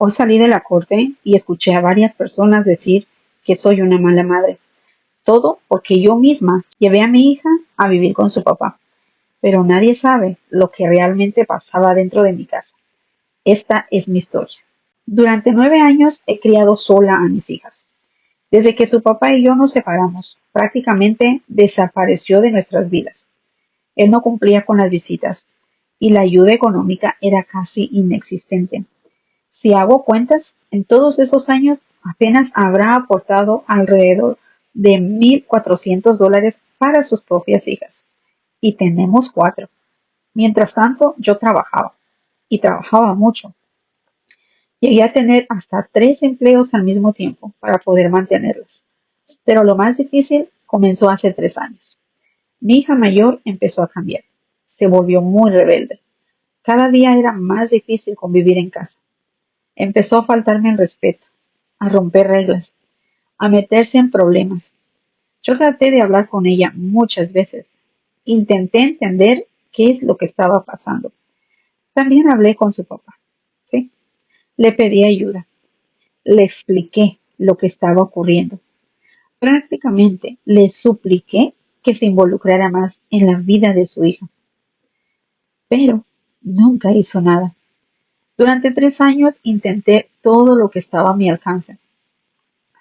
Hoy salí de la corte y escuché a varias personas decir que soy una mala madre. Todo porque yo misma llevé a mi hija a vivir con su papá. Pero nadie sabe lo que realmente pasaba dentro de mi casa. Esta es mi historia. Durante 9 años he criado sola a mis hijas. Desde que su papá y yo nos separamos, prácticamente desapareció de nuestras vidas. Él no cumplía con las visitas y la ayuda económica era casi inexistente. Si hago cuentas, en todos esos años apenas habrá aportado alrededor de $1,400 para sus propias hijas. Y tenemos 4. Mientras tanto, yo trabajaba, y trabajaba mucho. Llegué a tener hasta 3 empleos al mismo tiempo para poder mantenerlas. Pero lo más difícil comenzó hace 3 años. Mi hija mayor empezó a cambiar. Se volvió muy rebelde. Cada día era más difícil convivir en casa. Empezó a faltarme el respeto, a romper reglas, a meterse en problemas. Yo traté de hablar con ella muchas veces. Intenté entender qué es lo que estaba pasando. También hablé con su papá. ¿Sí? Le pedí ayuda. Le expliqué lo que estaba ocurriendo. Prácticamente le supliqué que se involucrara más en la vida de su hija. Pero nunca hizo nada. Durante 3 años intenté todo lo que estaba a mi alcance.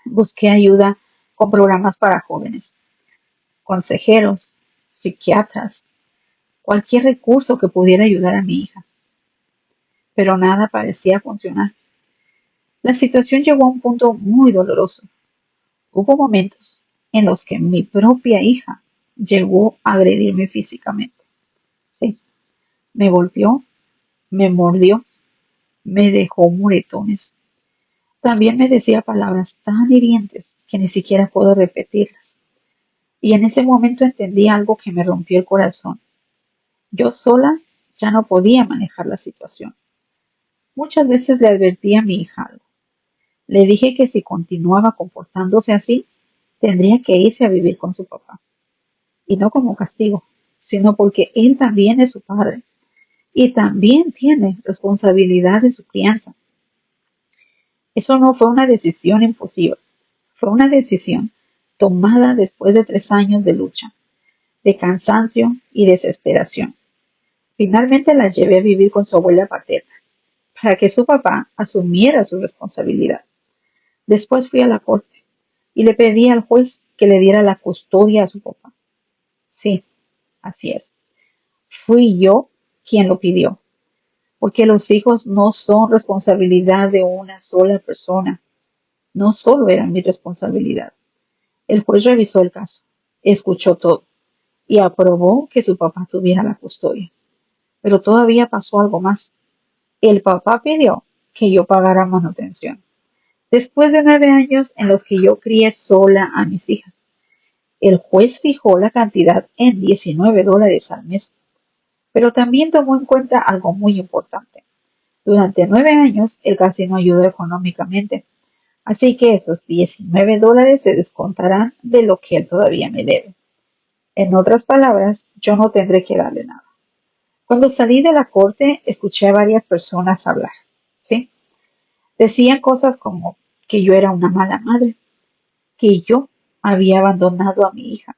Busqué ayuda con programas para jóvenes, consejeros, psiquiatras, cualquier recurso que pudiera ayudar a mi hija. Pero nada parecía funcionar. La situación llegó a un punto muy doloroso. Hubo momentos en los que mi propia hija llegó a agredirme físicamente. Sí, me golpeó, me mordió, me dejó moretones. También me decía palabras tan hirientes que ni siquiera puedo repetirlas. Y en ese momento entendí algo que me rompió el corazón. Yo sola ya no podía manejar la situación. Muchas veces le advertí a mi hija algo. Le dije que si continuaba comportándose así, tendría que irse a vivir con su papá. Y no como castigo, sino porque él también es su padre y también tiene responsabilidad de su crianza. Eso no fue una decisión impulsiva, fue una decisión tomada después de 3 años de lucha, de cansancio y desesperación. Finalmente la llevé a vivir con su abuela paterna, para que su papá asumiera su responsabilidad. Después fui a la corte y le pedí al juez que le diera la custodia a su papá. Sí, así es. Fui yo quien lo pidió, porque los hijos no son responsabilidad de una sola persona. No solo eran mi responsabilidad. El juez revisó el caso, escuchó todo y aprobó que su papá tuviera la custodia. Pero todavía pasó algo más. El papá pidió que yo pagara manutención. Después de 9 años en los que yo crié sola a mis hijas, el juez fijó la cantidad en $19 al mes, pero también tomó en cuenta algo muy importante. Durante 9 años él casi no ayudó económicamente, así que esos $19 se descontarán de lo que él todavía me debe. En otras palabras, yo no tendré que darle nada. Cuando salí de la corte, escuché a varias personas hablar, ¿sí? Decían cosas como que yo era una mala madre, que yo había abandonado a mi hija.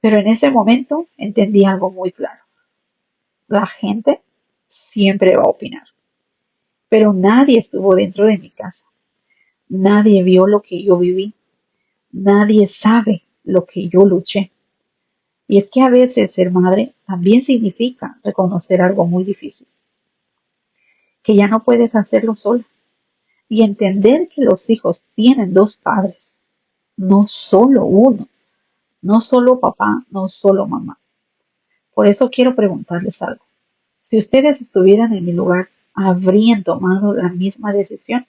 Pero en ese momento entendí algo muy claro. La gente siempre va a opinar, pero nadie estuvo dentro de mi casa. Nadie vio lo que yo viví. Nadie sabe lo que yo luché. Y es que a veces ser madre también significa reconocer algo muy difícil, que ya no puedes hacerlo sola y entender que los hijos tienen 2 padres, no solo uno, no solo papá, no solo mamá. Por eso quiero preguntarles algo. Si ustedes estuvieran en mi lugar, ¿habrían tomado la misma decisión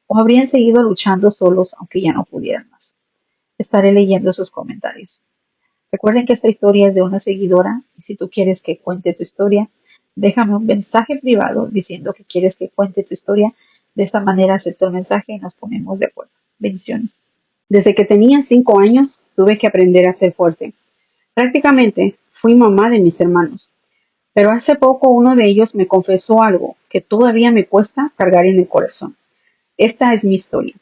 o habrían seguido luchando solos aunque ya no pudieran más? Estaré leyendo sus comentarios. Recuerden que esta historia es de una seguidora y si tú quieres que cuente tu historia, déjame un mensaje privado diciendo que quieres que cuente tu historia. De esta manera acepto el mensaje y nos ponemos de acuerdo. Bendiciones. Desde que tenía 5 años tuve que aprender a ser fuerte. Prácticamente fui mamá de mis hermanos. Pero hace poco uno de ellos me confesó algo que todavía me cuesta cargar en el corazón. Esta es mi historia.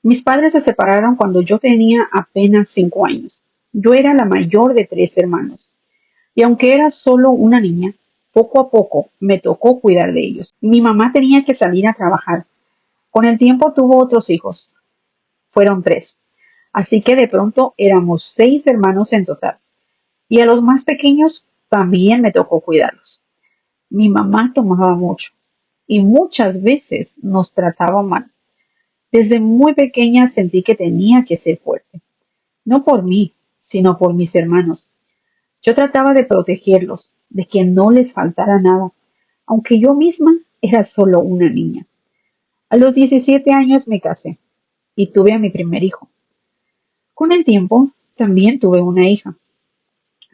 Mis padres se separaron cuando yo tenía apenas 5 años. Yo era la mayor de 3 hermanos. Y aunque era solo una niña, poco a poco me tocó cuidar de ellos. Mi mamá tenía que salir a trabajar. Con el tiempo tuvo otros hijos. Fueron 3. Así que de pronto éramos 6 hermanos en total. Y a los más pequeños también me tocó cuidarlos. Mi mamá tomaba mucho y muchas veces nos trataba mal. Desde muy pequeña sentí que tenía que ser fuerte, no por mí, sino por mis hermanos. Yo trataba de protegerlos, de que no les faltara nada, aunque yo misma era solo una niña. A los 17 años me casé y tuve a mi primer hijo. Con el tiempo también tuve una hija.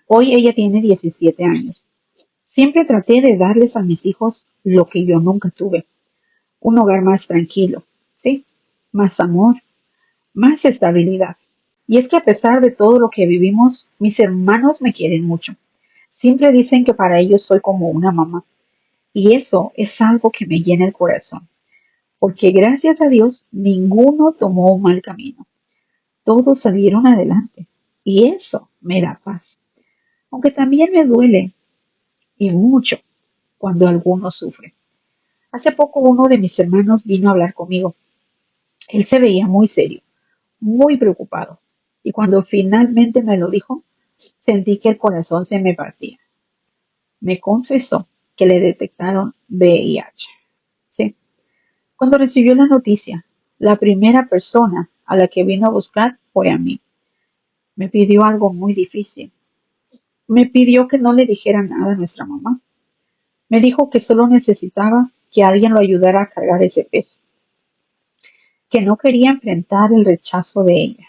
Hoy ella tiene 17 años. Siempre traté de darles a mis hijos lo que yo nunca tuve, un hogar más tranquilo, ¿sí? Más amor, más estabilidad. Y es que a pesar de todo lo que vivimos, mis hermanos me quieren mucho. Siempre dicen que para ellos soy como una mamá. Y eso es algo que me llena el corazón, porque gracias a Dios ninguno tomó un mal camino. Todos salieron adelante. Y eso me da paz. Aunque también me duele y mucho cuando alguno sufre. Hace poco uno de mis hermanos vino a hablar conmigo. Él se veía muy serio, muy preocupado. Y cuando finalmente me lo dijo, sentí que el corazón se me partía. Me confesó que le detectaron VIH. ¿Sí? Cuando recibió la noticia, la primera persona a la que vino a buscar fue a mí. Me pidió algo muy difícil. Me pidió que no le dijera nada a nuestra mamá. Me dijo que solo necesitaba que alguien lo ayudara a cargar ese peso, que no quería enfrentar el rechazo de ella,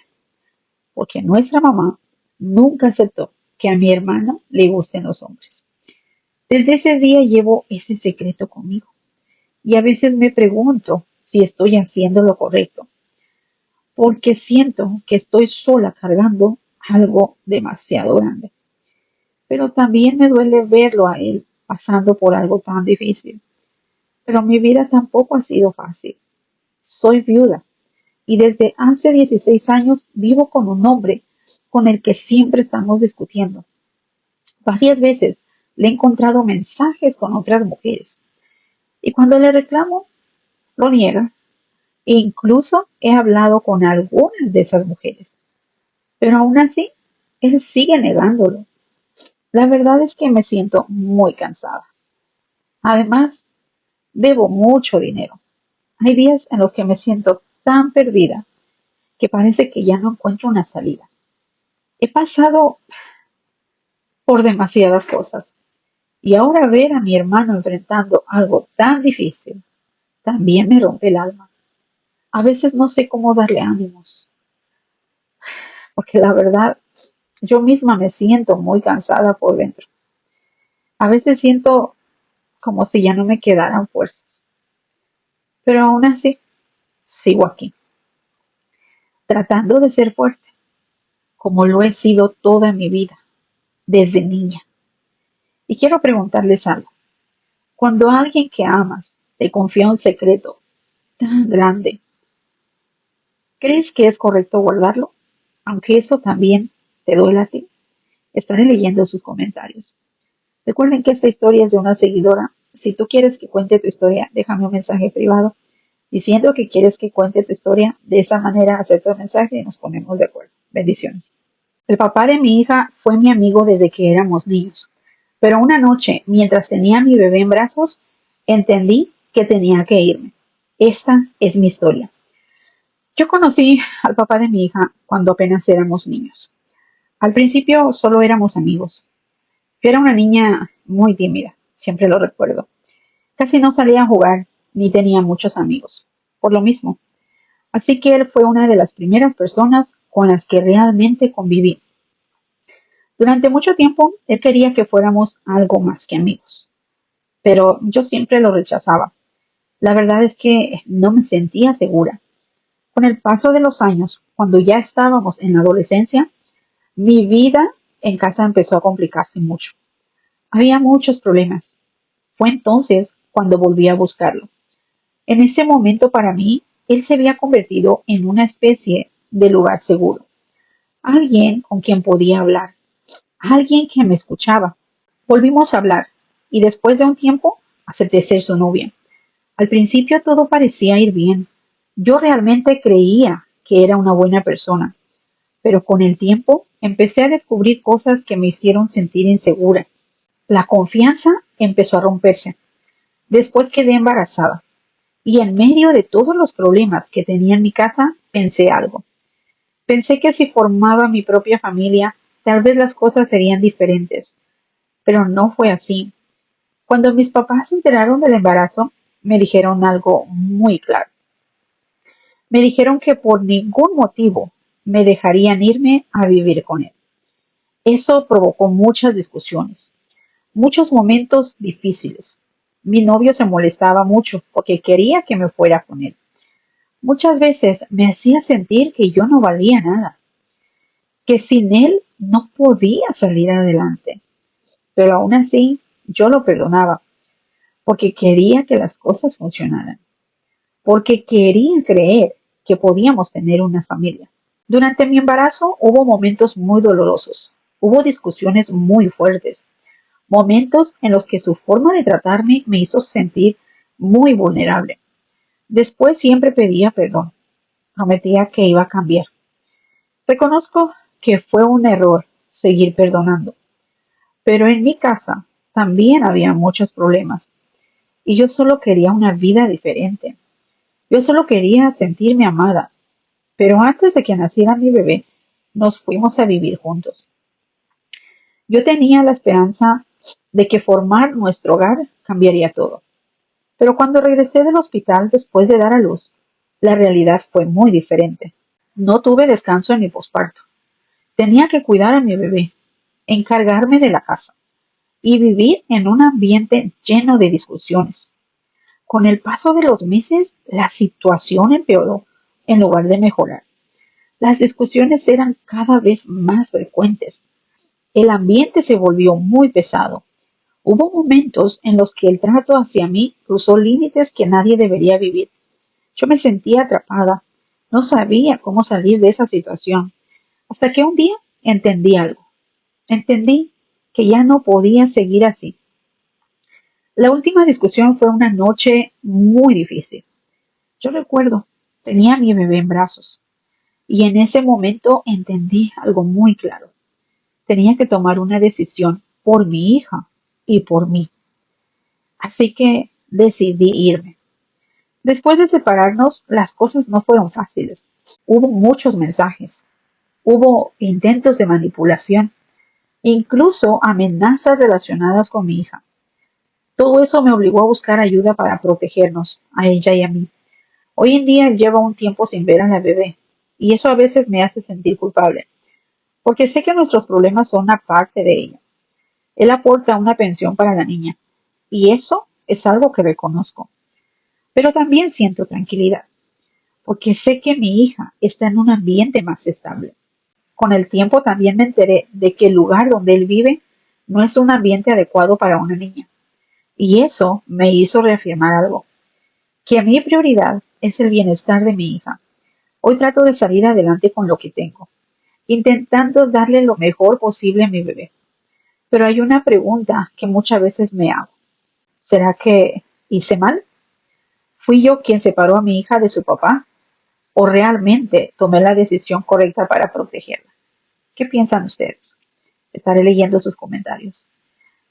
porque nuestra mamá nunca aceptó que a mi hermano le gusten los hombres. Desde ese día llevo ese secreto conmigo y a veces me pregunto si estoy haciendo lo correcto, porque siento que estoy sola cargando algo demasiado grande. Pero también me duele verlo a él pasando por algo tan difícil. Pero mi vida tampoco ha sido fácil. Soy viuda y desde hace 16 años vivo con un hombre con el que siempre estamos discutiendo. Varias veces le he encontrado mensajes con otras mujeres y cuando le reclamo, lo niega. E incluso he hablado con algunas de esas mujeres, pero aún así, él sigue negándolo. La verdad es que me siento muy cansada. Además, debo mucho dinero. Hay días en los que me siento tan perdida que parece que ya no encuentro una salida. He pasado por demasiadas cosas y ahora ver a mi hermano enfrentando algo tan difícil también me rompe el alma. A veces no sé cómo darle ánimos, porque la verdad yo misma me siento muy cansada por dentro. A veces siento como si ya no me quedaran fuerzas, pero aún así sigo aquí, tratando de ser fuerte, como lo he sido toda mi vida, desde niña. Y quiero preguntarles algo. Cuando alguien que amas te confía un secreto tan grande, ¿crees que es correcto guardarlo? Aunque eso también te duele a ti. Estaré leyendo sus comentarios. Recuerden que esta historia es de una seguidora. Si tú quieres que cuente tu historia, déjame un mensaje privado diciendo que quieres que cuente tu historia. De esa manera acepto el mensaje y nos ponemos de acuerdo. Bendiciones. El papá de mi hija fue mi amigo desde que éramos niños, pero una noche, mientras tenía a mi bebé en brazos, entendí que tenía que irme. Esta es mi historia. Yo conocí al papá de mi hija cuando apenas éramos niños. Al principio solo éramos amigos. Yo era una niña muy tímida, siempre lo recuerdo. Casi no salía a jugar ni tenía muchos amigos, por lo mismo. Así que él fue una de las primeras personas con las que realmente conviví. Durante mucho tiempo él quería que fuéramos algo más que amigos, pero yo siempre lo rechazaba. La verdad es que no me sentía segura. Con el paso de los años, cuando ya estábamos en la adolescencia, mi vida en casa empezó a complicarse mucho. Había muchos problemas. Fue entonces cuando volví a buscarlo. En ese momento para mí, él se había convertido en una especie de lugar seguro. Alguien con quien podía hablar. Alguien que me escuchaba. Volvimos a hablar y después de un tiempo acepté ser su novia. Al principio todo parecía ir bien. Yo realmente creía que era una buena persona, pero con el tiempo empecé a descubrir cosas que me hicieron sentir insegura. La confianza empezó a romperse. Después quedé embarazada y en medio de todos los problemas que tenía en mi casa pensé algo. Pensé que si formaba mi propia familia, tal vez las cosas serían diferentes, pero no fue así. Cuando mis papás se enteraron del embarazo, me dijeron algo muy claro. Me dijeron que por ningún motivo me dejarían irme a vivir con él. Eso provocó muchas discusiones, muchos momentos difíciles. Mi novio se molestaba mucho porque quería que me fuera con él. Muchas veces me hacía sentir que yo no valía nada, que sin él no podía salir adelante. Pero aún así, yo lo perdonaba porque quería que las cosas funcionaran, porque quería creer que podíamos tener una familia. Durante mi embarazo hubo momentos muy dolorosos, hubo discusiones muy fuertes, momentos en los que su forma de tratarme me hizo sentir muy vulnerable. Después siempre pedía perdón, prometía que iba a cambiar. Reconozco que fue un error seguir perdonando, pero en mi casa también había muchos problemas y yo solo quería una vida diferente. Yo solo quería sentirme amada, pero antes de que naciera mi bebé, nos fuimos a vivir juntos. Yo tenía la esperanza de que formar nuestro hogar cambiaría todo. Pero cuando regresé del hospital después de dar a luz, la realidad fue muy diferente. No tuve descanso en mi posparto. Tenía que cuidar a mi bebé, encargarme de la casa y vivir en un ambiente lleno de discusiones. Con el paso de los meses, la situación empeoró en lugar de mejorar. Las discusiones eran cada vez más frecuentes. El ambiente se volvió muy pesado. Hubo momentos en los que el trato hacia mí cruzó límites que nadie debería vivir. Yo me sentía atrapada. No sabía cómo salir de esa situación. Hasta que un día entendí algo. Entendí que ya no podía seguir así. La última discusión fue una noche muy difícil. Yo recuerdo, tenía a mi bebé en brazos y en ese momento entendí algo muy claro. Tenía que tomar una decisión por mi hija y por mí. Así que decidí irme. Después de separarnos, las cosas no fueron fáciles. Hubo muchos mensajes, hubo intentos de manipulación, incluso amenazas relacionadas con mi hija. Todo eso me obligó a buscar ayuda para protegernos, a ella y a mí. Hoy en día él lleva un tiempo sin ver a la bebé, y eso a veces me hace sentir culpable, porque sé que nuestros problemas son una parte de ella. Él aporta una pensión para la niña, y eso es algo que reconozco. Pero también siento tranquilidad, porque sé que mi hija está en un ambiente más estable. Con el tiempo también me enteré de que el lugar donde él vive no es un ambiente adecuado para una niña. Y eso me hizo reafirmar algo, que mi prioridad es el bienestar de mi hija. Hoy trato de salir adelante con lo que tengo, intentando darle lo mejor posible a mi bebé. Pero hay una pregunta que muchas veces me hago. ¿Será que hice mal? ¿Fui yo quien separó a mi hija de su papá? ¿O realmente tomé la decisión correcta para protegerla? ¿Qué piensan ustedes? Estaré leyendo sus comentarios.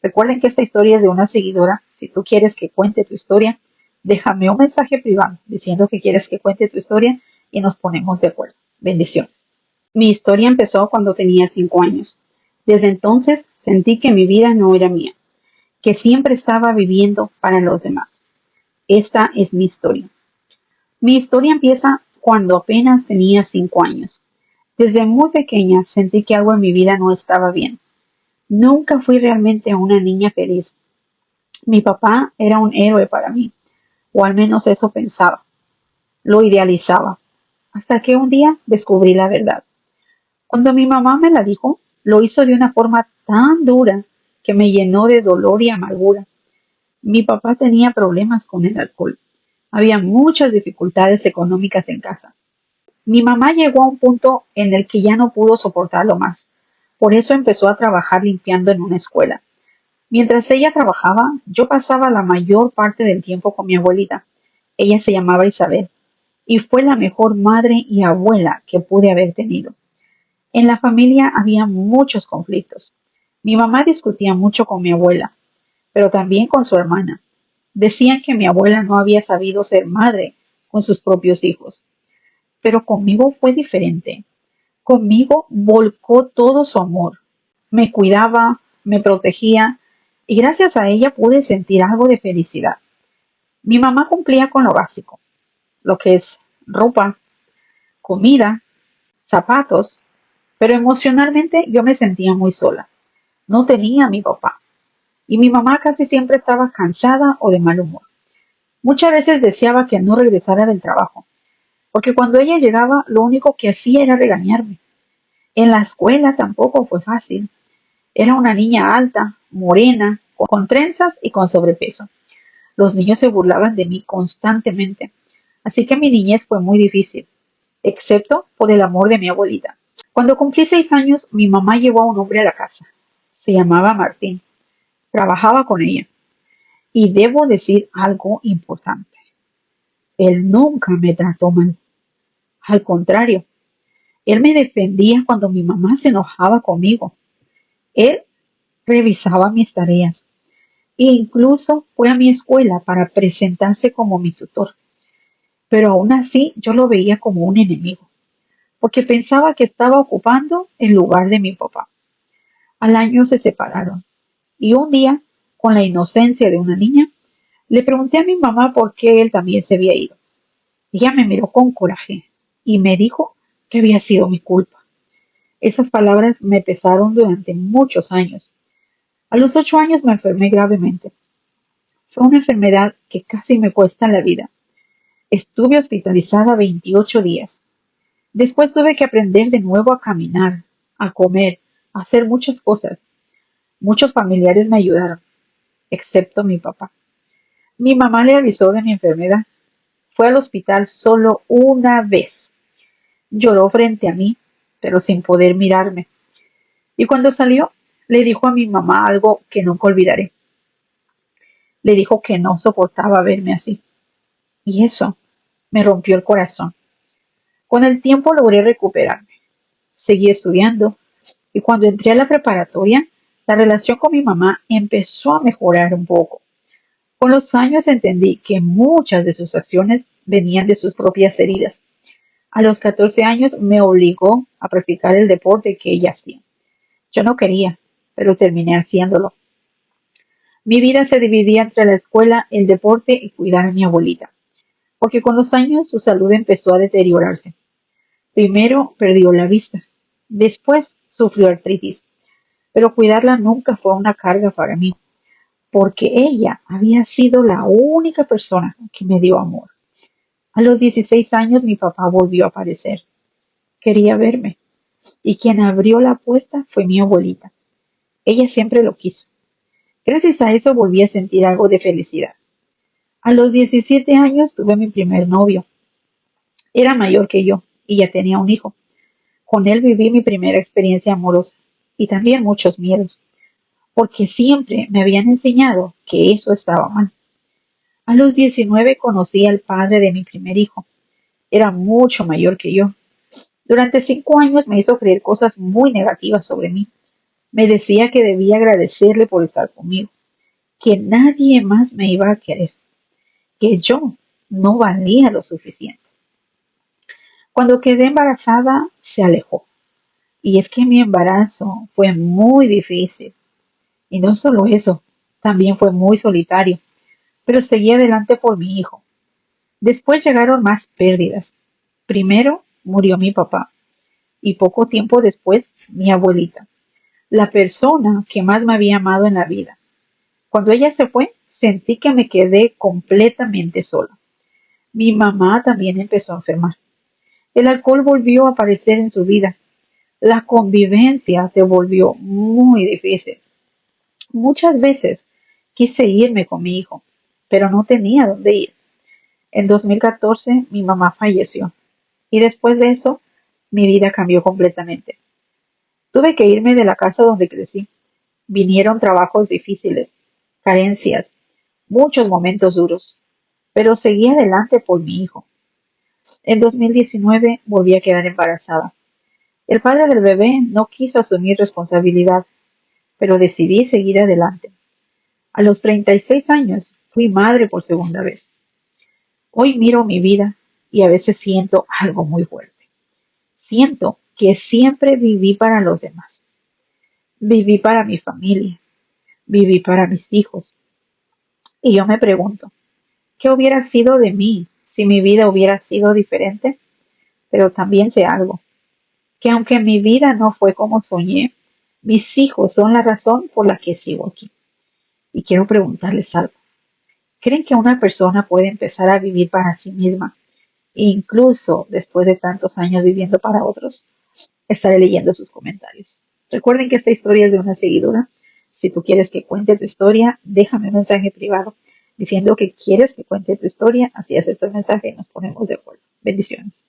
Recuerden que esta historia es de una seguidora. Si tú quieres que cuente tu historia, déjame un mensaje privado diciendo que quieres que cuente tu historia y nos ponemos de acuerdo. Bendiciones. Mi historia empezó cuando tenía 5 años. Desde entonces sentí que mi vida no era mía, que siempre estaba viviendo para los demás. Esta es mi historia. Mi historia empieza cuando apenas tenía 5 años. Desde muy pequeña sentí que algo en mi vida no estaba bien. Nunca fui realmente una niña feliz. Mi papá era un héroe para mí, o al menos eso pensaba. Lo idealizaba, hasta que un día descubrí la verdad. Cuando mi mamá me la dijo, lo hizo de una forma tan dura que me llenó de dolor y amargura. Mi papá tenía problemas con el alcohol. Había muchas dificultades económicas en casa. Mi mamá llegó a un punto en el que ya no pudo soportarlo más. Por eso empezó a trabajar limpiando en una escuela. Mientras ella trabajaba, yo pasaba la mayor parte del tiempo con mi abuelita. Ella se llamaba Isabel y fue la mejor madre y abuela que pude haber tenido. En la familia había muchos conflictos. Mi mamá discutía mucho con mi abuela, pero también con su hermana. Decían que mi abuela no había sabido ser madre con sus propios hijos. Pero conmigo fue diferente. Conmigo volcó todo su amor. Me cuidaba, me protegía y gracias a ella pude sentir algo de felicidad. Mi mamá cumplía con lo básico, lo que es ropa, comida, zapatos, pero emocionalmente yo me sentía muy sola. No tenía a mi papá y mi mamá casi siempre estaba cansada o de mal humor. Muchas veces deseaba que no regresara del trabajo, porque cuando ella llegaba lo único que hacía era regañarme. En la escuela tampoco fue fácil. Era una niña alta, morena, con trenzas y con sobrepeso. Los niños se burlaban de mí constantemente, así que mi niñez fue muy difícil, excepto por el amor de mi abuelita. Cuando cumplí 6 años, mi mamá llevó a un hombre a la casa. Se llamaba Martín. Trabajaba con ella. Y debo decir algo importante. Él nunca me trató mal. Al contrario, él me defendía cuando mi mamá se enojaba conmigo. Él revisaba mis tareas e incluso fue a mi escuela para presentarse como mi tutor. Pero aún así yo lo veía como un enemigo, porque pensaba que estaba ocupando el lugar de mi papá. Al año se separaron y un día, con la inocencia de una niña, le pregunté a mi mamá por qué él también se había ido. Ella me miró con coraje y me dijo que había sido mi culpa. Esas palabras me pesaron durante muchos años. A los 8 años me enfermé gravemente. Fue una enfermedad que casi me cuesta la vida. Estuve hospitalizada 28 días. Después tuve que aprender de nuevo a caminar, a comer, a hacer muchas cosas. Muchos familiares me ayudaron, excepto mi papá. Mi mamá le avisó de mi enfermedad. Fue al hospital solo una vez. Lloró frente a mí, pero sin poder mirarme. Y cuando salió, le dijo a mi mamá algo que nunca olvidaré. Le dijo que no soportaba verme así. Y eso me rompió el corazón. Con el tiempo logré recuperarme. Seguí estudiando y cuando entré a la preparatoria, la relación con mi mamá empezó a mejorar un poco. Con los años entendí que muchas de sus acciones venían de sus propias heridas. A los 14 años me obligó a practicar el deporte que ella hacía. Yo no quería, pero terminé haciéndolo. Mi vida se dividía entre la escuela, el deporte y cuidar a mi abuelita, porque con los años su salud empezó a deteriorarse. Primero perdió la vista, después sufrió artritis, pero cuidarla nunca fue una carga para mí, porque ella había sido la única persona que me dio amor. A los 16 años mi papá volvió a aparecer. Quería verme, y quien abrió la puerta fue mi abuelita. Ella siempre lo quiso. Gracias a eso volví a sentir algo de felicidad. A los 17 años tuve mi primer novio. Era mayor que yo y ya tenía un hijo. Con él viví mi primera experiencia amorosa y también muchos miedos, porque siempre me habían enseñado que eso estaba mal. A los 19 conocí al padre de mi primer hijo. Era mucho mayor que yo. Durante 5 años me hizo creer cosas muy negativas sobre mí. Me decía que debía agradecerle por estar conmigo, que nadie más me iba a querer, que yo no valía lo suficiente. Cuando quedé embarazada, se alejó. Y es que mi embarazo fue muy difícil. Y no solo eso, también fue muy solitario. Pero seguí adelante por mi hijo. Después llegaron más pérdidas. Primero murió mi papá. Y poco tiempo después, mi abuelita, la persona que más me había amado en la vida. Cuando ella se fue, sentí que me quedé completamente sola. Mi mamá también empezó a enfermar. El alcohol volvió a aparecer en su vida. La convivencia se volvió muy difícil. Muchas veces quise irme con mi hijo, pero no tenía dónde ir. En 2014 mi mamá falleció y después de eso mi vida cambió completamente. Tuve que irme de la casa donde crecí. Vinieron trabajos difíciles, carencias, muchos momentos duros, pero seguí adelante por mi hijo. En 2019 volví a quedar embarazada. El padre del bebé no quiso asumir responsabilidad, pero decidí seguir adelante. A los 36 años fui madre por segunda vez. Hoy miro mi vida y a veces siento algo muy fuerte. Siento que siempre viví para los demás. Viví para mi familia, viví para mis hijos. Y yo me pregunto, ¿qué hubiera sido de mí si mi vida hubiera sido diferente? Pero también sé algo, que aunque mi vida no fue como soñé, mis hijos son la razón por la que sigo aquí. Y quiero preguntarles algo. ¿Creen que una persona puede empezar a vivir para sí misma, incluso después de tantos años viviendo para otros? Estaré leyendo sus comentarios. Recuerden que esta historia es de una seguidora. Si tú quieres que cuente tu historia, déjame un mensaje privado diciendo que quieres que cuente tu historia, así acepto el mensaje y nos ponemos de acuerdo. Bendiciones.